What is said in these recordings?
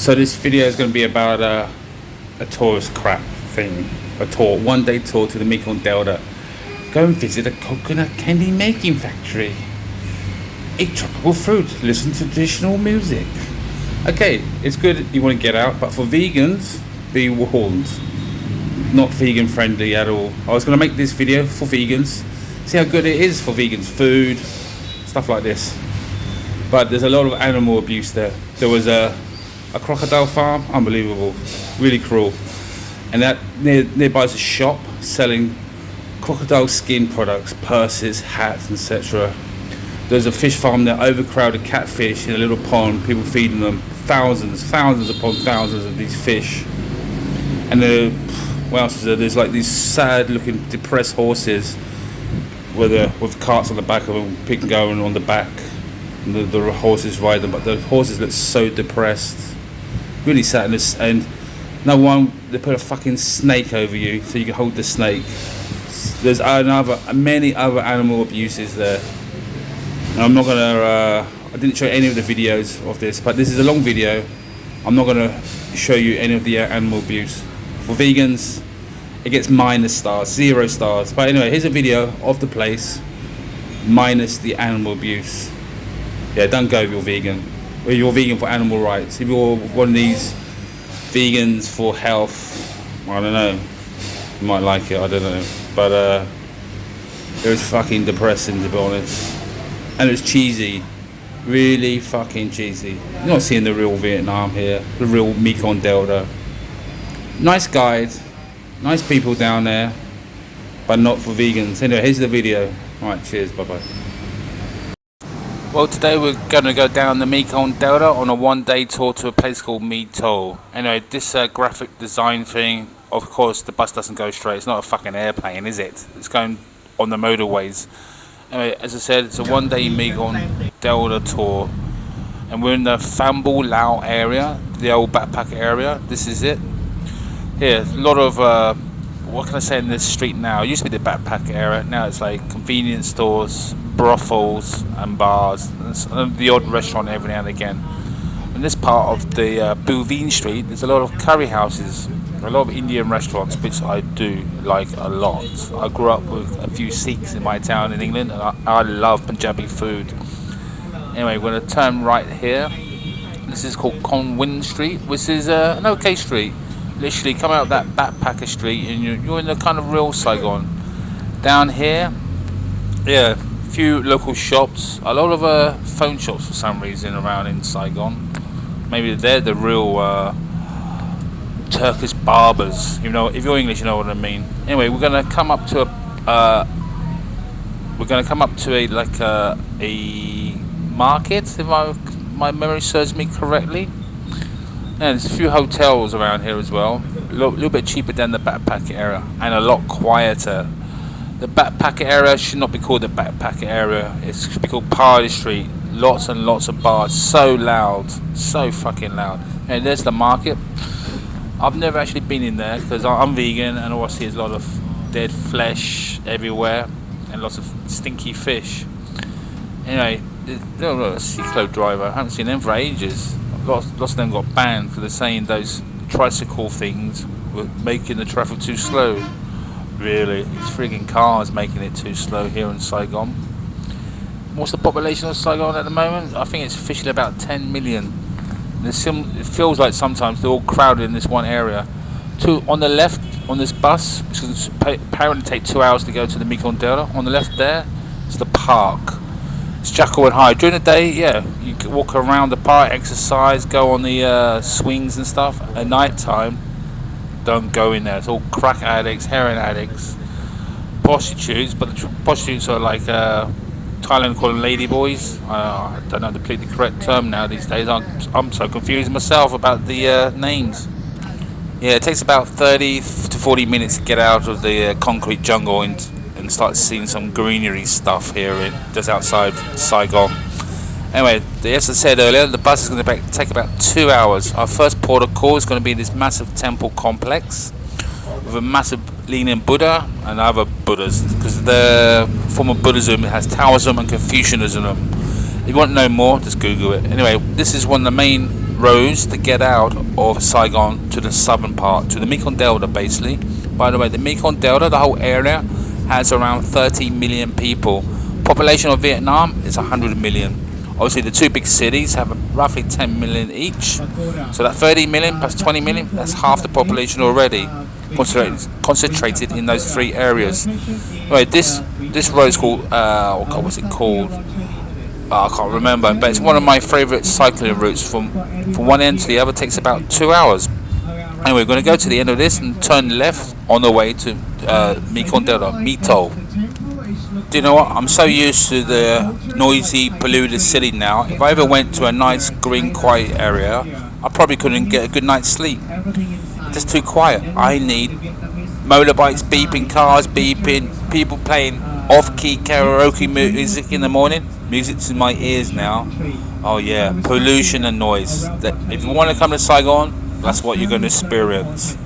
So this video is going to be about a tourist crap thing. A tour, one-day tour to the Mekong Delta. Go and visit a coconut candy making factory. Eat tropical fruit. Listen to traditional music. Okay, it's good you want to get out, but for vegans, be warned. Not vegan friendly at all. I was going to make this video for vegans. See how good it is for vegans. Food, stuff like this. But there's a lot of animal abuse there. There was a crocodile farm, unbelievable, really cruel. And that nearby is a shop selling crocodile skin products, purses, hats, etc. There's a fish farm there, overcrowded catfish in a little pond, people feeding them, thousands upon thousands of these fish. And what else is there? There's like these sad looking depressed horses with carts on the back of them, pick and go on the back. And the horses ride them, but the horses look so depressed, really sad. And no one, they put a fucking snake over you so you can hold the snake. There's many other animal abuses there. And I'm not gonna I didn't show any of the videos of this, but this is a long video. I'm not gonna show you any of the animal abuse. For vegans, it gets -stars, 0 stars. But anyway, here's a video of the place minus the animal abuse. Yeah, don't go if you're vegan. Or you're vegan for animal rights. If you're one of these vegans for health, I don't know. You might like it, I don't know. But it was fucking depressing, to be honest. And it was cheesy. Really fucking cheesy. You're not seeing the real Vietnam here. The real Mekong Delta. Nice guide. Nice people down there. But not for vegans. Anyway, here's the video. Alright, cheers, bye bye. Well, today we're going to go down the Mekong Delta on a one-day tour to a place called My Tho. Anyway, this graphic design thing, of course, the bus doesn't go straight. It's not a fucking airplane, is it? It's going on the motorways. Anyway, as I said, it's a one-day Mekong Delta tour. And we're in the Pham Bu Lao area, the old backpacker area. This is it. Here, a lot of, what can I say in this street now? It used to be the backpacker area. Now it's like convenience stores, brothels and bars, and the odd restaurant every now and again. In this part of the Bu Vinh Street, there's a lot of curry houses, a lot of Indian restaurants, which I do like a lot. I grew up with a few Sikhs in my town in England, and I love Punjabi food. Anyway, we're going to turn right here. This is called Con Win Street, which is an okay street. Literally come out that backpacker street and you're in the kind of real Saigon. Down here, yeah, few local shops, a lot of phone shops for some reason around in Saigon. Maybe they're the real Turkish barbers. You know, if you're English, you know what I mean. Anyway, we're gonna come up to a market, if my memory serves me correctly. And there's a few hotels around here as well. A little bit cheaper than the backpacker area and a lot quieter. The backpacker area should not be called the backpacker area. It should be called Party Street. Lots and lots of bars. So loud. So fucking loud. And there's the market. I've never actually been in there because I'm vegan and all I see is a lot of dead flesh everywhere and lots of stinky fish. Anyway, there's a cyclo driver. I haven't seen them for ages. Lots of them got banned because they're saying those tricycle things were making the traffic too slow. Really, it's frigging cars making it too slow here in Saigon. What's the population of Saigon at the moment? I think it's officially about 10 million. It feels like sometimes they're all crowded in this one area. On the left, on this bus, which will apparently take 2 hours to go to the Mekong Delta, on the left there is the park. It's Jackal and High. During the day, yeah, you can walk around the park, exercise, go on the swings and stuff. At night time, don't go in there. It's all crack addicts, heroin addicts, prostitutes, but the prostitutes are like Thailand call them ladyboys. I don't know the correct term now these days. I'm so confused myself about the names. Yeah, it takes about 30 to 40 minutes to get out of the concrete jungle and start seeing some greenery stuff here just outside Saigon. Anyway, as I said earlier, the bus is going to take about 2 hours. Our first port of call is going to be this massive temple complex with a massive leaning Buddha and other Buddhas, because the form of Buddhism has Taoism and Confucianism. If you want to know more, just Google it. Anyway, this is one of the main roads to get out of Saigon to the southern part, to the Mekong Delta basically. By the way, the Mekong Delta, the whole area, has around 30 million people. Population of Vietnam is 100 million. Obviously the two big cities have roughly 10 million each. So that 30 million plus 20 million, that's half the population already concentrated in those three areas. Anyway, this road is called, oh God, what's it called? I can't remember, but it's one of my favourite cycling routes. From one end to the other takes about 2 hours. Anyway, we're going to go to the end of this and turn left on the way to Mekong Delta, My Tho. Do you know what? I'm so used to the noisy, polluted city now. If I ever went to a nice, green, quiet area, I probably couldn't get a good night's sleep. It's just too quiet. I need motorbikes beeping, cars beeping, people playing off-key karaoke music in the morning. Music's in my ears now. Oh yeah, pollution and noise. If you want to come to Saigon, that's what you're going to experience.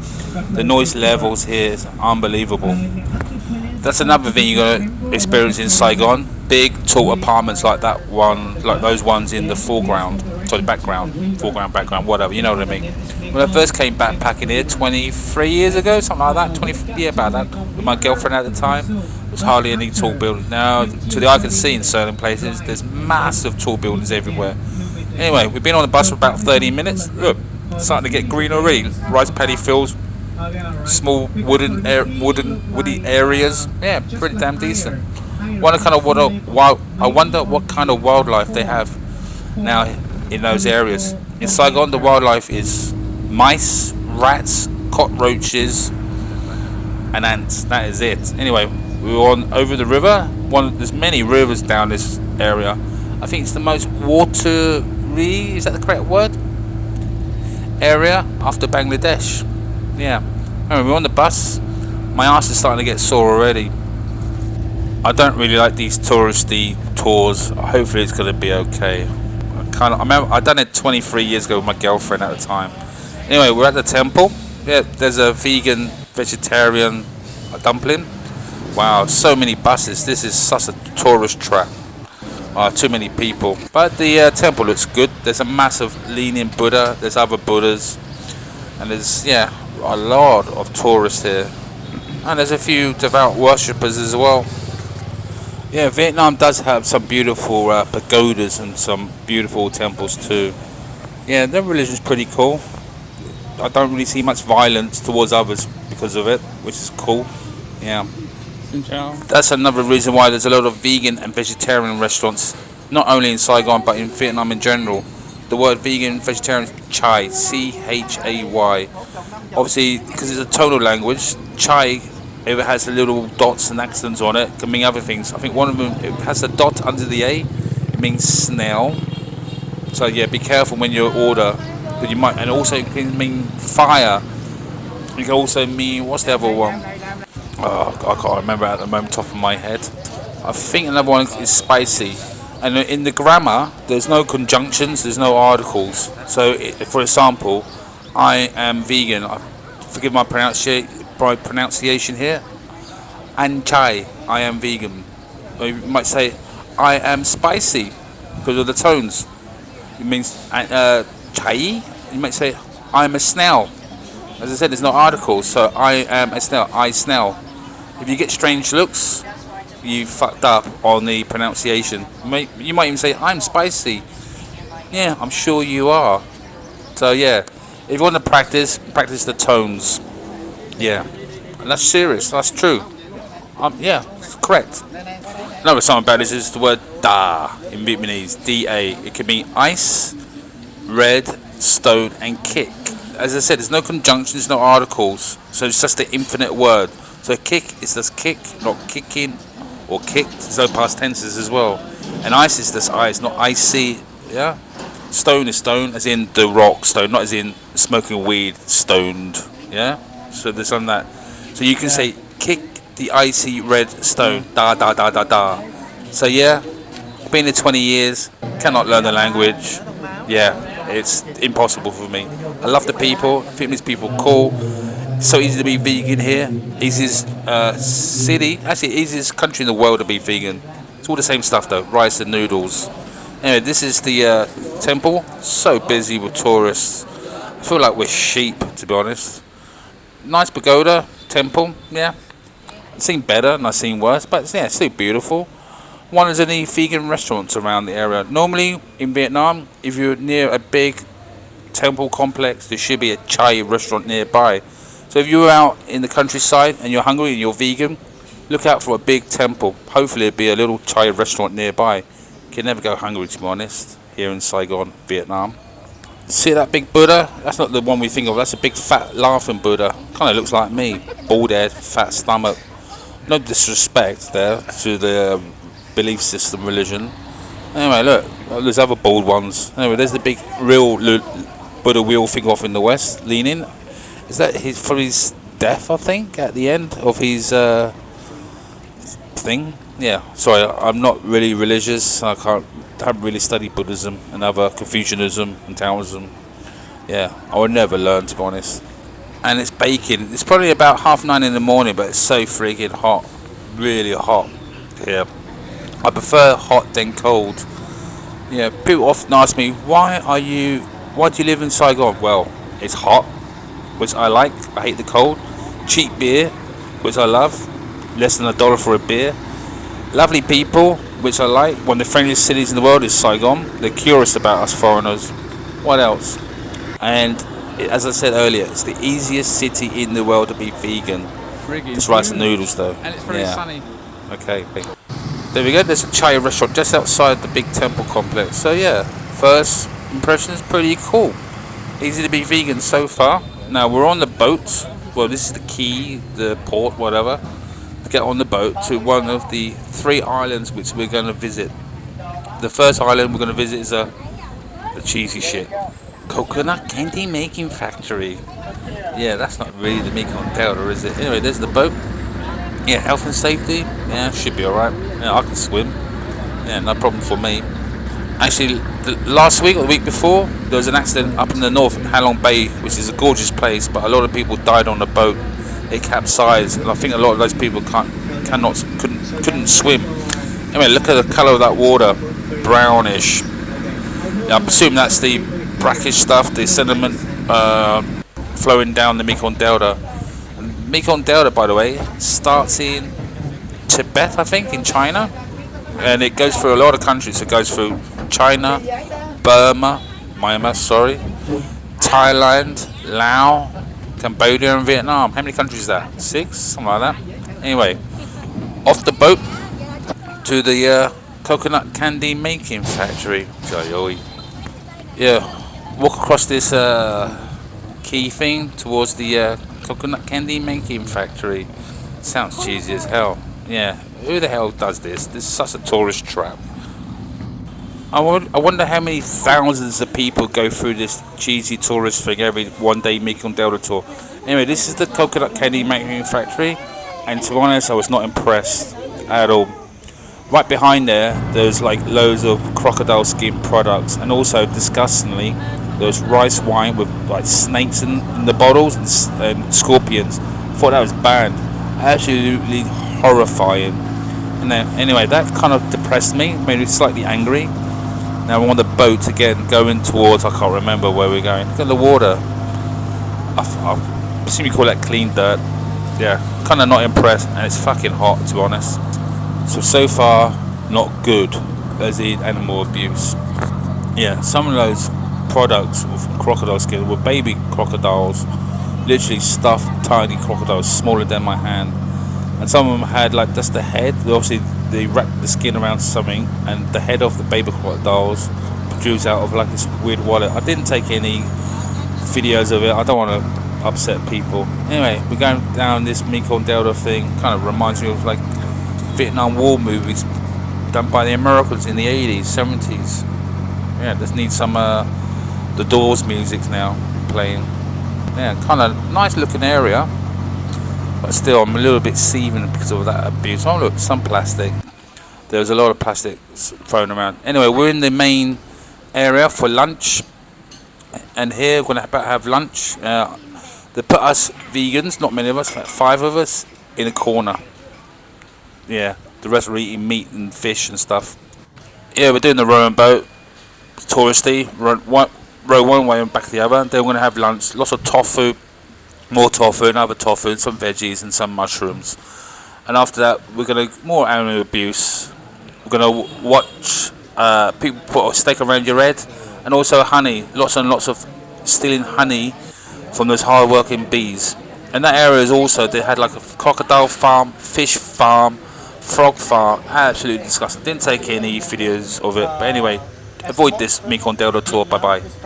The noise levels here is unbelievable. That's another thing you're going to experience in Saigon. Big, tall apartments like that one, like those ones in the foreground, sorry, background, foreground, background, whatever. You know what I mean. When I first came backpacking here 23 years ago, something like that, 20, yeah, about that, with my girlfriend at the time, there was hardly any tall buildings. Now, to the eye can see in certain places, there's massive tall buildings everywhere. Anyway, we've been on the bus for about 30 minutes. Look, starting to get green already. Rice paddy fields, small woody areas. Yeah, pretty damn decent. I wonder what kind of wildlife they have now in those areas. In Saigon, the wildlife is mice, rats, cockroaches, and ants. That is it. Anyway, we were on over the river. There's many rivers down this area. I think it's the most watery, is that the correct word? Area after Bangladesh. Yeah. Anyway, we're on the bus. My ass is starting to get sore already. I don't really like these touristy tours. Hopefully it's going to be okay. I done it 23 years ago with my girlfriend at the time. Anyway, we're at the temple. Yeah, there's a vegan, vegetarian dumpling. Wow, so many buses. This is such a tourist trap. Too many people. But the temple looks good. There's a massive leaning Buddha. There's other Buddhas. And there's, yeah, a lot of tourists here. And there's a few devout worshippers as well. Yeah, Vietnam does have some beautiful pagodas and some beautiful temples too. Yeah, their religion's pretty cool. I don't really see much violence towards others because of it, which is cool. Yeah. That's another reason why there's a lot of vegan and vegetarian restaurants, not only in Saigon but in Vietnam in general. The word vegan, vegetarian is chai, C-H-A-Y. Obviously, because it's a tonal language, chai, if it has the little dots and accents on it, can mean other things. I think one of them, it has a dot under the A, it means snail. So yeah, be careful when you order, because you might, and also it can mean fire. It can also mean, what's the other one? Oh, I can't remember at the moment, top of my head. I think another one is spicy. And in the grammar, there's no conjunctions, there's no articles. So, for example, I am vegan. Forgive my pronunciation here. And chai, I am vegan. Or you might say, I am spicy, because of the tones. It means chai. You might say, I am a snail. As I said, there's no articles, so I am a snail. I snail. If you get strange looks, you fucked up on the pronunciation. You might even say, I'm spicy. Yeah, I'm sure you are. So yeah, if you want to practice the tones. Yeah, and that's serious, that's true. Yeah, it's correct. Another song about this is the word da in Vietnamese, D-A. It can mean ice, red, stone, and kick. As I said, there's no conjunctions, no articles, so it's just the infinite word. So kick is just kick, not kicking or kicked. There's no past tenses as well. And ice is just ice, not icy. Yeah. Stone is stone, as in the rock stone, not as in smoking weed stoned. Yeah. So there's on that. So you can say kick the icy red stone. Da da da da da. So yeah, been here 20 years, cannot learn the language. Yeah, it's impossible for me. I love the people. Vietnamese people cool. It's so easy to be vegan here. Easiest city, actually easiest country in the world to be vegan. It's all the same stuff though, rice and noodles. Anyway, this is the temple. So busy with tourists. I feel like we're sheep, to be honest. Nice pagoda temple, yeah. I've seen better and I've seen worse, but yeah, it's still beautiful. One is any vegan restaurants around the area. Normally in Vietnam, if you're near a big temple complex, there should be a Thai restaurant nearby. So if you're out in the countryside and you're hungry and you're vegan, look out for a big temple. Hopefully there'll be a little Thai restaurant nearby. You can never go hungry, to be honest, here in Saigon, Vietnam. See that big Buddha? That's not the one we think of. That's a big fat laughing Buddha. Kind of looks like me. Bald head, fat stomach. No disrespect there to the belief system, religion. Anyway, look, there's other bald ones. Anyway, there's the big real Buddha wheel thing off in the west, leaning. Is that for his death, I think, at the end of his thing? Yeah, sorry, I'm not really religious. I haven't really studied Buddhism and other Confucianism and Taoism. Yeah, I would never learn, to be honest. And it's baking. It's probably about 9:30 in the morning, but it's so freaking hot. Really hot here. I prefer hot than cold. Yeah, people often ask me, why do you live in Saigon? Well, it's hot, which I like. I hate the cold. Cheap beer, which I love. Less than $1 for a beer. Lovely people, which I like. One of the friendliest cities in the world is Saigon. They're curious about us foreigners. What else? And as I said earlier, it's the easiest city in the world to be vegan. It's rice and noodles though. And it's very sunny. Okay. There we go. There's a Chai restaurant just outside the big temple complex. So yeah, first impression is pretty cool. Easy to be vegan so far. Now we're on the boat. Well, this is the quay, the port, whatever. To get on the boat to one of the 3 islands which we're going to visit. The first island we're going to visit is the cheesy shit. Coconut candy making factory. Yeah, that's not really the Mekong Delta, is it? Anyway, there's the boat. Yeah, health and safety. Yeah, should be alright. Yeah, I can swim. Yeah, no problem for me. Actually, last week or the week before, there was an accident up in the north in Halong Bay, which is a gorgeous place, but a lot of people died on the boat. It capsized, and I think a lot of those people couldn't swim. Anyway, look at the colour of that water, brownish. Yeah, I presume that's the brackish stuff, the sediment flowing down the Mekong Delta. And Mekong Delta, by the way, starts in Tibet, I think, in China, and it goes through a lot of countries. It goes through China, Burma, Myanmar, Thailand, Laos, Cambodia, and Vietnam. How many countries is that? 6, something like that. Anyway, off the boat to the coconut candy making factory. Yeah, walk across this key thing towards the coconut candy making factory. Sounds cheesy as hell. Yeah, who the hell does this? This is such a tourist trap. I wonder how many thousands of people go through this cheesy tourist thing every one-day Mekong Delta tour. Anyway, this is the coconut candy making factory, and to be honest, I was not impressed at all. Right behind there's like loads of crocodile skin products, and also, disgustingly, there's rice wine with like snakes in the bottles and scorpions. I thought that was banned. Absolutely horrifying. And then, anyway, that kind of depressed me, made me slightly angry. Now we're on the boat again, going towards, I can't remember where we're going. Look at the water. I assume you call that clean dirt. Yeah, kind of not impressed, and it's fucking hot, to be honest. So far, not good, as in animal abuse. Yeah, some of those products from crocodile skin were baby crocodiles, literally stuffed tiny crocodiles, smaller than my hand. And some of them had like just the head. Obviously, they wrapped the skin around something, and the head of the baby crocodiles produced out of like this weird wallet. I didn't take any videos of it. I don't want to upset people. Anyway, we're going down this Mekong Delta thing. Kind of reminds me of like Vietnam War movies done by the Americans in the 80s, 70s. Yeah, just need some the Doors music now playing. Yeah, kind of nice looking area. But still, I'm a little bit seething because of that abuse. Oh look, some plastic. There's a lot of plastic thrown around. Anyway, we're in the main area for lunch, and here we're going to have lunch. They put us vegans, not many of us, about 5 of us, in a corner. Yeah, the rest are eating meat and fish and stuff. Yeah, we're doing the rowing boat. touristy, row one way and back the other. Then we're going to have lunch, lots of tofu, more tofu, another tofu, some veggies and some mushrooms. And after that, we're going to more animal abuse. We're going to watch people put a stake around your head, and also honey, lots and lots of stealing honey from those hard-working bees. And that area is also, they had like a crocodile farm, fish farm, frog farm. Absolutely disgusting. Didn't take any videos of it, but anyway, avoid this Mekong Delta tour. Bye bye.